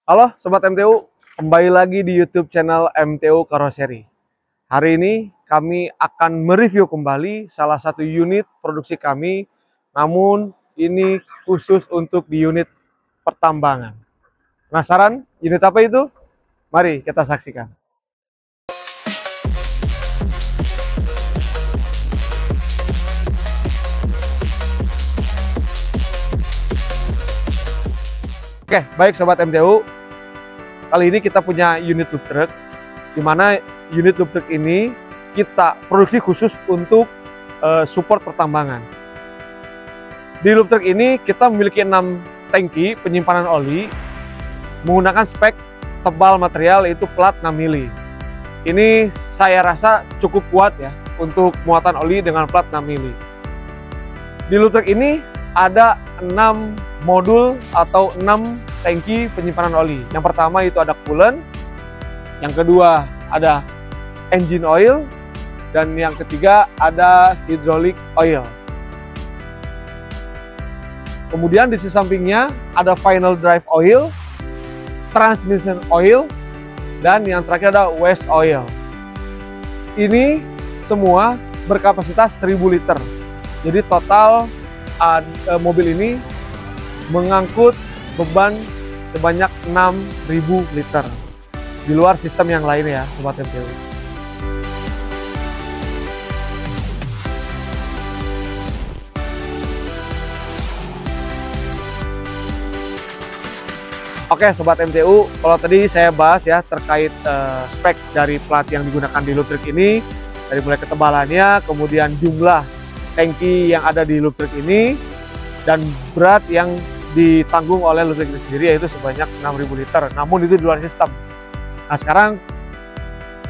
Halo Sobat MTU, kembali lagi di YouTube channel MTU Karoseri. Hari ini kami akan mereview kembali salah satu unit produksi kami, namun ini khusus untuk di unit pertambangan. Penasaran unit apa itu? Mari kita saksikan. Oke, baik Sobat MTU. Kali ini kita punya unit loop truck, di mana unit loop truck ini kita produksi khusus untuk support pertambangan. Di loop truck ini kita memiliki 6 tangki penyimpanan oli menggunakan spek tebal material yaitu plat 6 mili. Ini saya rasa cukup kuat ya untuk muatan oli dengan plat 6 mili. Di loop truck ini ada 6 modul atau 6 tangki penyimpanan oli. Yang pertama itu ada coolant, yang kedua ada engine oil, dan yang ketiga ada hydraulic oil. Kemudian di sisi sampingnya ada final drive oil, transmission oil, dan yang terakhir ada waste oil. Ini semua berkapasitas 1000 liter. Jadi total mobil ini mengangkut beban sebanyak 6000 liter. Di luar sistem yang lain ya, Sobat MTU. Oke Sobat MTU, kalau tadi saya bahas ya terkait spek dari plat yang digunakan di loop truck ini, dari mulai ketebalannya, kemudian jumlah tangki yang ada di loop truck ini, dan berat yang ditanggung oleh loop truck itu sendiri yaitu sebanyak 6000 liter. Namun itu di luar sistem. Nah sekarang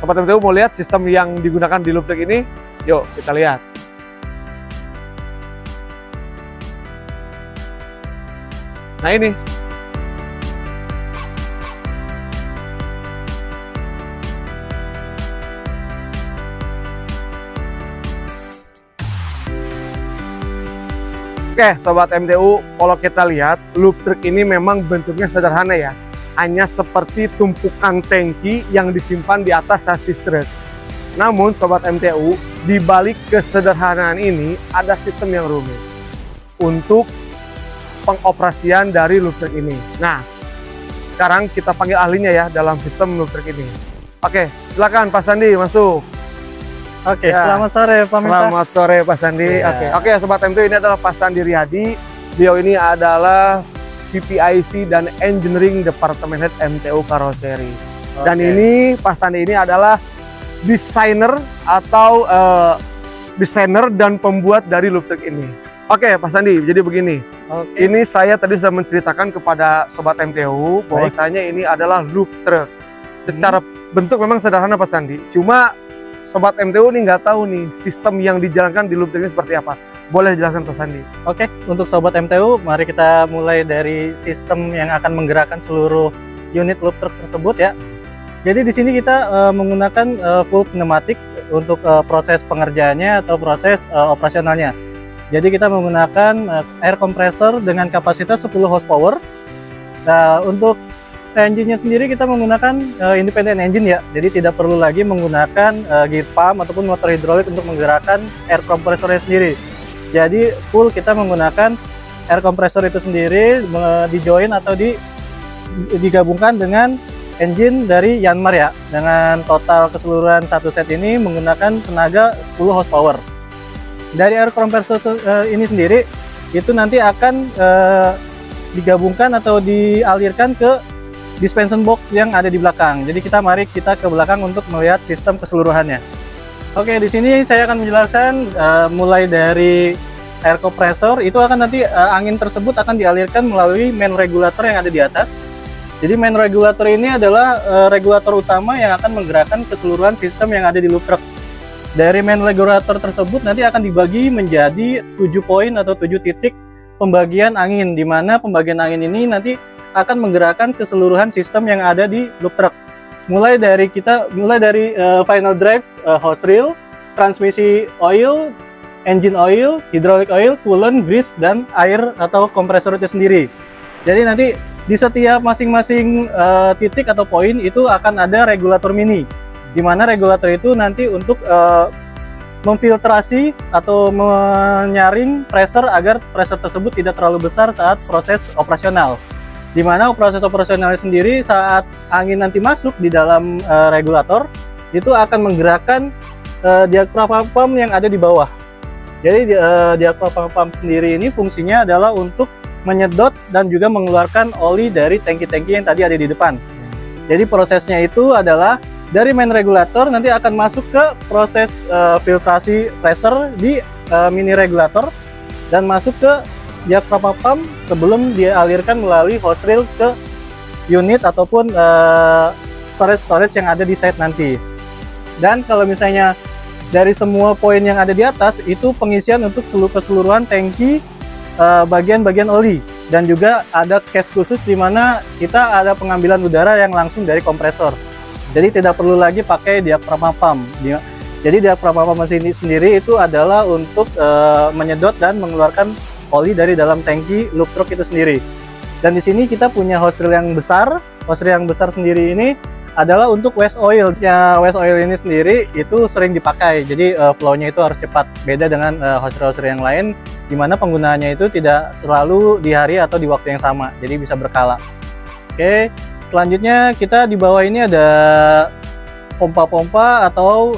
Sobat MTU mau lihat sistem yang digunakan di loop truck ini? Yuk kita lihat. Nah ini. Oke Sobat MTU, kalau kita lihat loop truck ini memang bentuknya sederhana ya, hanya seperti tumpukan tangki yang disimpan di atas sasis truk. Namun Sobat MTU, di balik kesederhanaan ini ada sistem yang rumit untuk pengoperasian dari loop truck ini. Nah sekarang kita panggil ahlinya ya dalam sistem loop truck ini. Oke, silakan Pak Sandi masuk. Oke, ya. Selamat sore Pak Minta. Selamat sore Pak Sandi. Ya. Oke Sobat MTU, ini adalah Pak Sandi Riyadi. Beliau ini adalah VPIC dan Engineering Department Head MTU Karoseri. Dan ini Pak Sandi ini adalah desainer atau desainer dan pembuat dari loop truck ini. Oke Pak Sandi, jadi begini. Ini saya tadi sudah menceritakan kepada Sobat MTU bahwasanya ini adalah loop truck. Secara bentuk memang sederhana Pak Sandi. Cuma Sobat MTU nih nggak tahu nih sistem yang dijalankan di loop truck ini seperti apa. Boleh jelaskan Pak Sandi? Oke, untuk Sobat MTU, mari kita mulai dari sistem yang akan menggerakkan seluruh unit loop truck tersebut ya. Jadi di sini kita menggunakan full pneumatik untuk proses pengerjaannya atau proses operasionalnya. Jadi kita menggunakan air compressor dengan kapasitas 10 horsepower. Nah, untuk engine-nya sendiri kita menggunakan independent engine ya, jadi tidak perlu lagi menggunakan gear pump ataupun motor hidrolik untuk menggerakkan air kompresornya sendiri. Jadi full kita menggunakan air kompresor itu sendiri di-join atau digabungkan dengan engine dari Yanmar ya, dengan total keseluruhan satu set ini menggunakan tenaga 10 horsepower. Dari air kompresor ini sendiri itu nanti akan digabungkan atau dialirkan ke dispension box yang ada di belakang. Jadi mari kita ke belakang untuk melihat sistem keseluruhannya. Oke, di sini saya akan menjelaskan mulai dari air compressor itu akan nanti angin tersebut akan dialirkan melalui main regulator yang ada di atas. Jadi main regulator ini adalah regulator utama yang akan menggerakkan keseluruhan sistem yang ada di loop truck. Dari main regulator tersebut nanti akan dibagi menjadi 7 poin atau 7 titik pembagian angin, di mana pembagian angin ini nanti akan menggerakkan keseluruhan sistem yang ada di loop truck. Mulai dari final drive, hose reel, transmisi oil, engine oil, hydraulic oil, coolant, grease, dan air atau kompresor itu sendiri. Jadi nanti di setiap masing-masing titik atau poin itu akan ada regulator mini, di mana regulator itu nanti untuk memfiltrasi atau menyaring pressure agar pressure tersebut tidak terlalu besar saat proses operasional. Di mana proses operasionalnya sendiri saat angin nanti masuk di dalam regulator itu akan menggerakkan diaphragma pump yang ada di bawah. Jadi diaphragma pump sendiri ini fungsinya adalah untuk menyedot dan juga mengeluarkan oli dari tangki-tangki yang tadi ada di depan. Jadi prosesnya itu adalah dari main regulator nanti akan masuk ke proses filtrasi pressure di mini regulator dan masuk ke diaphragma pump sebelum dialirkan melalui hose reel ke unit ataupun storage yang ada di site nanti. Dan kalau misalnya dari semua poin yang ada di atas itu pengisian untuk keseluruhan tangki bagian-bagian oli, dan juga ada case khusus di mana kita ada pengambilan udara yang langsung dari kompresor. Jadi tidak perlu lagi pakai diaphragma pump. Jadi diaphragma pump mesin sendiri itu adalah untuk menyedot dan mengeluarkan oli dari dalam tangki loop truck itu sendiri. Dan di sini kita punya hose reel yang besar. Hose reel yang besar sendiri ini adalah untuk waste oil. Ya, waste oil ini sendiri itu sering dipakai, jadi flow-nya itu harus cepat. Beda dengan hose reel yang lain, di mana penggunaannya itu tidak selalu di hari atau di waktu yang sama, jadi bisa berkala. Oke, selanjutnya kita di bawah ini ada pompa-pompa atau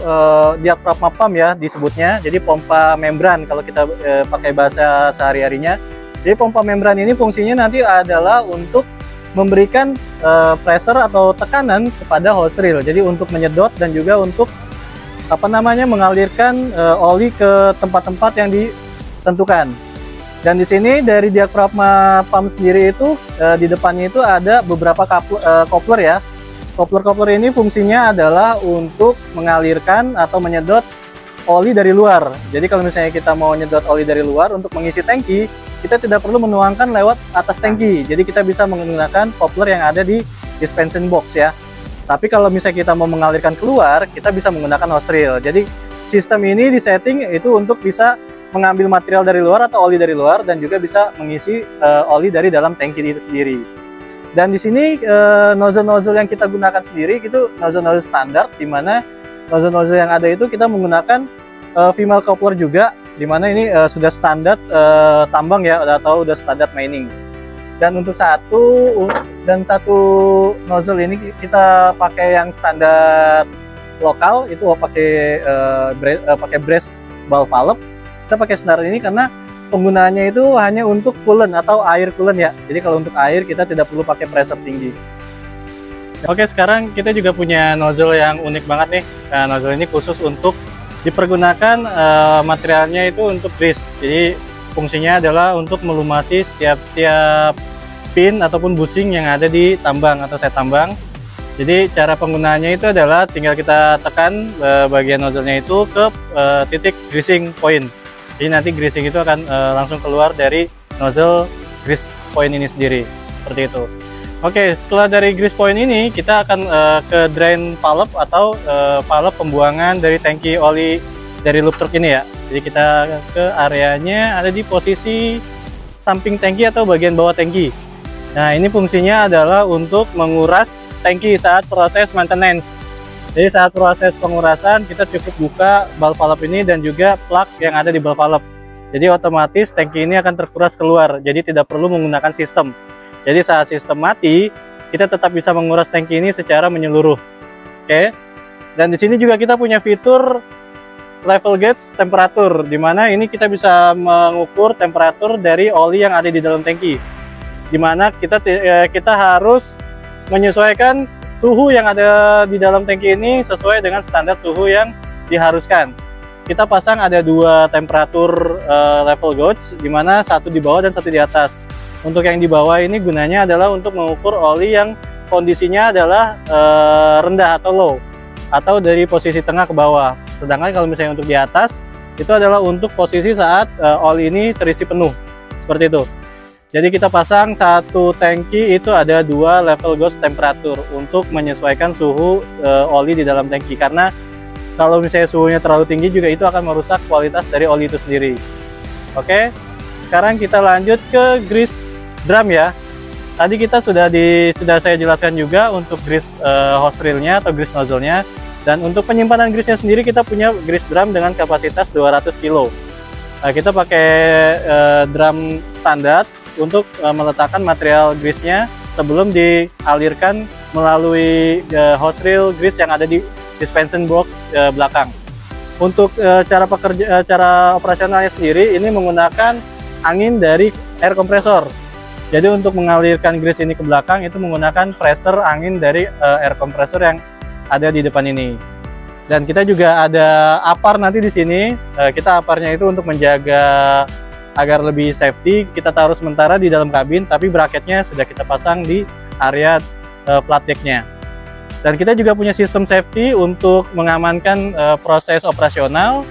diaphragma pump ya disebutnya. Jadi pompa membran kalau kita pakai bahasa sehari-harinya. Jadi pompa membran ini fungsinya nanti adalah untuk memberikan pressure atau tekanan kepada hose reel. Jadi untuk menyedot dan juga untuk mengalirkan oli ke tempat-tempat yang ditentukan. Dan di sini dari diaphragma pump sendiri itu di depannya itu ada beberapa coupler ya. Coupler ini fungsinya adalah untuk mengalirkan atau menyedot oli dari luar. Jadi kalau misalnya kita mau nyedot oli dari luar untuk mengisi tangki, kita tidak perlu menuangkan lewat atas tangki. Jadi kita bisa menggunakan coupler yang ada di dispensing box ya. Tapi kalau misalnya kita mau mengalirkan keluar, kita bisa menggunakan hose reel. Jadi sistem ini disetting itu untuk bisa mengambil material dari luar atau oli dari luar, dan juga bisa mengisi oli dari dalam tangki itu sendiri. Dan di sini nozzle-nozzle yang kita gunakan sendiri itu nozzle-nozzle standar, di mana nozzle-nozzle yang ada itu kita menggunakan female coupler juga, di mana ini sudah standar tambang ya, atau udah standar mining. Dan untuk satu nozzle ini kita pakai yang standar lokal, itu pakai brass valve. Kita pakai standar ini karena penggunaannya itu hanya untuk coolant atau air coolant ya. Jadi kalau untuk air kita tidak perlu pakai pressure tinggi. Oke, sekarang kita juga punya nozzle yang unik banget nih. Nah, nozzle ini khusus untuk dipergunakan materialnya itu untuk grease. Jadi fungsinya adalah untuk melumasi setiap pin ataupun bushing yang ada di tambang atau set tambang. Jadi cara penggunaannya itu adalah tinggal kita tekan bagian nozzle-nya itu ke titik greasing point. Jadi nanti greasing itu akan langsung keluar dari nozzle grease point ini sendiri, seperti itu. Oke, setelah dari grease point ini kita akan ke drain valve atau valve pembuangan dari tangki oli dari loop truck ini ya. Jadi kita ke areanya ada di posisi samping tangki atau bagian bawah tangki. Nah, ini fungsinya adalah untuk menguras tangki saat proses maintenance. Jadi saat proses pengurasan kita cukup buka valve ini dan juga plug yang ada di valve. Jadi otomatis tangki ini akan terkuras keluar. Jadi tidak perlu menggunakan sistem. Jadi saat sistem mati, kita tetap bisa menguras tangki ini secara menyeluruh. Oke. Dan di sini juga kita punya fitur level gauge temperatur, di mana ini kita bisa mengukur temperatur dari oli yang ada di dalam tangki. Di mana kita harus menyesuaikan suhu yang ada di dalam tangki ini sesuai dengan standar suhu yang diharuskan. Kita pasang ada dua temperatur level gauge, di mana satu di bawah dan satu di atas. Untuk yang di bawah ini gunanya adalah untuk mengukur oli yang kondisinya adalah rendah atau low, atau dari posisi tengah ke bawah. Sedangkan kalau misalnya untuk di atas, itu adalah untuk posisi saat oli ini terisi penuh, seperti itu. Jadi kita pasang satu tangki itu ada dua level gauge temperatur untuk menyesuaikan suhu oli di dalam tangki, karena kalau misalnya suhunya terlalu tinggi juga itu akan merusak kualitas dari oli itu sendiri. Oke, sekarang kita lanjut ke grease drum ya. tadi kita sudah saya jelaskan juga untuk grease hose reel-nya atau grease nozzle-nya. Dan untuk penyimpanan grease-nya sendiri kita punya grease drum dengan kapasitas 200 kg. Kita pakai drum standar untuk meletakkan material grease-nya sebelum dialirkan melalui hose reel grease yang ada di dispensing box belakang. Untuk cara operasionalnya sendiri ini menggunakan angin dari air compressor. Jadi untuk mengalirkan grease ini ke belakang itu menggunakan pressure angin dari air compressor yang ada di depan ini. Dan kita juga ada apar nanti di sini. Kita aparnya itu untuk menjaga agar lebih safety. Kita taruh sementara di dalam kabin, tapi bracketnya sudah kita pasang di area flat decknya. Dan kita juga punya sistem safety untuk mengamankan proses operasional.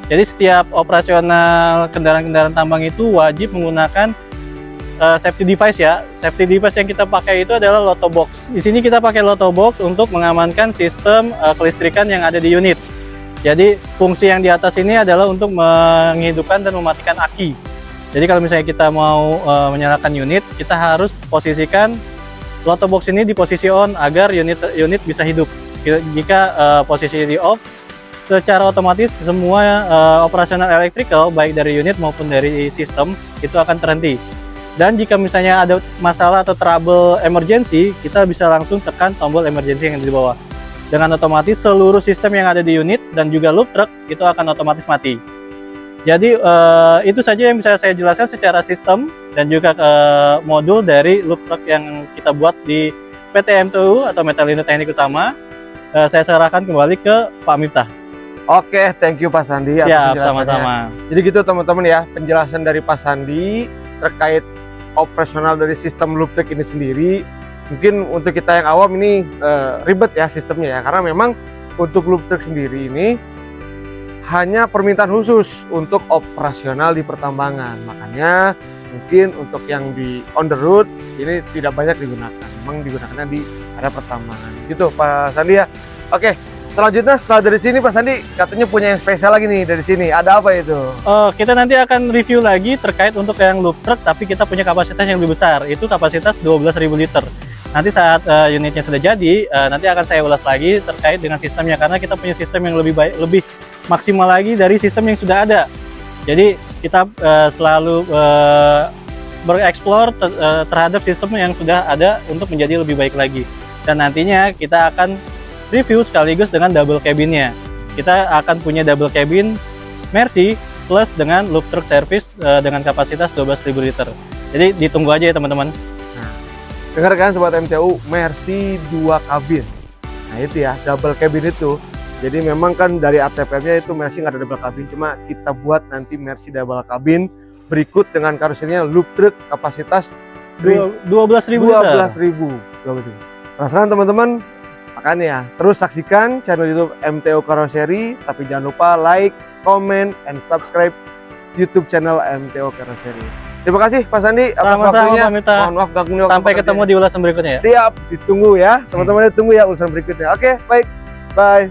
Jadi setiap operasional kendaraan-kendaraan tambang itu wajib menggunakan safety device ya. Safety device yang kita pakai itu adalah Lotto Box. Di sini kita pakai Lotto Box untuk mengamankan sistem kelistrikan yang ada di unit. Jadi fungsi yang di atas ini adalah untuk menghidupkan dan mematikan aki. Jadi kalau misalnya kita mau menyalakan unit, kita harus posisikan Lotto Box ini di posisi on agar unit bisa hidup. Jika posisi di off, secara otomatis semua operasional electrical baik dari unit maupun dari sistem itu akan terhenti. Dan jika misalnya ada masalah atau trouble emergency, kita bisa langsung tekan tombol emergency yang ada di bawah. Dengan otomatis seluruh sistem yang ada di unit dan juga loop truck itu akan otomatis mati. Jadi itu saja yang bisa saya jelaskan secara sistem dan juga modul dari loop truck yang kita buat di PT MTU atau Metalindo Teknik Utama. Saya serahkan kembali ke Pak Miftah. Oke, thank you Pak Sandi. Siap, sama-sama. Jadi gitu teman-teman ya, penjelasan dari Pak Sandi terkait operasional dari sistem loop truck ini sendiri. Mungkin untuk kita yang awam ini ribet ya sistemnya ya, karena memang untuk loop truck sendiri ini hanya permintaan khusus untuk operasional di pertambangan. Makanya mungkin untuk yang di on the road ini tidak banyak digunakan, memang digunakannya di area pertambangan gitu Pak Sandi ya. Oke, selanjutnya setelah dari sini Pak Sandi katanya punya yang spesial lagi nih dari sini. Ada apa itu? Kita nanti akan review lagi terkait untuk yang loop truck, tapi kita punya kapasitas yang lebih besar. Itu kapasitas 12.000 liter. Nanti saat unitnya sudah jadi, nanti akan saya ulas lagi terkait dengan sistemnya, karena kita punya sistem yang lebih baik, lebih maksimal lagi dari sistem yang sudah ada. Jadi kita selalu bereksplor terhadap sistem yang sudah ada untuk menjadi lebih baik lagi. Dan nantinya kita akan review sekaligus dengan double cabinnya. Kita akan punya double cabin Mercy plus dengan loop truck service dengan kapasitas 12.000 liter. Jadi ditunggu aja ya teman-teman. Nah, dengarkan sobat MTU, Mercy 2 kabin. Nah itu ya, double cabin itu. Jadi memang kan dari ATP-nya itu Mercy nggak ada double cabin, cuma kita buat nanti Mercy double cabin berikut dengan karosernya loop truck kapasitas 12.000 liter. 12.000. Penasaran teman-teman? Makanya terus saksikan channel YouTube MTO Karoseri, tapi jangan lupa like, comment, and subscribe YouTube channel MTO Karoseri. Terima kasih Pak Sandi atas waktunya. Mohon maaf ganggunya. Sampai ketemu di ulasan berikutnya ya. Siap, ditunggu ya teman-teman, ditunggu ya ulasan berikutnya. Oke, baik, bye.